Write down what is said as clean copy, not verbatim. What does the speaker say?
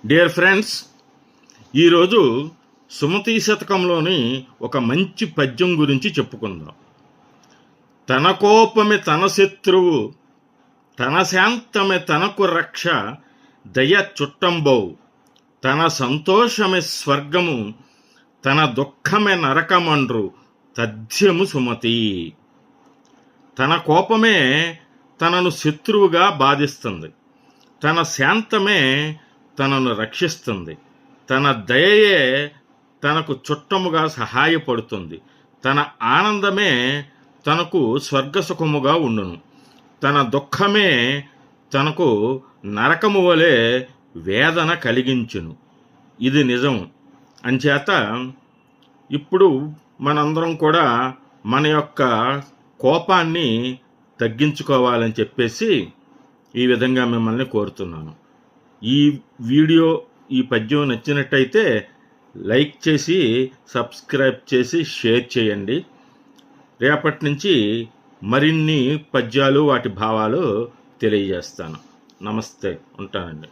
Dear friends, ఈరోజు సుమతీ శతకంలోని ఒక మంచి పద్యం గురించి చెప్పుకుందాం. తన కోపమే తన శత్రువు, తన శాంతమే తనకు రక్ష, దయ చుట్టంబౌ, తన సంతోషమే స్వర్గము, తన దుఃఖమే నరకమండ్రు, తథ్యము సుమతి. తన కోపమే తనను శత్రువుగా బాధిస్తుంది, తన శాంతమే తనను రక్షిస్తుంది, తన దయయే తనకు చుట్టముగా సహాయపడుతుంది, తన ఆనందమే తనకు స్వర్గసుఖముగా ఉండును, తన దుఃఖమే తనకు నరకము వలె వేదన కలిగించును. ఇది నిజం. అంచేత ఇప్పుడు మనందరం కూడా మన యొక్క కోపాన్ని తగ్గించుకోవాలని చెప్పేసి ఈ విధంగా మిమ్మల్ని కోరుతున్నాను. ఈ వీడియో, ఈ పద్యం నచ్చినట్టయితే లైక్ చేసి, సబ్స్క్రైబ్ చేసి, షేర్ చేయండి. రేపటి నుంచి మరిన్ని పద్యాలు, వాటి భావాలు తెలియజేస్తాను. నమస్తే, ఉంటానండి.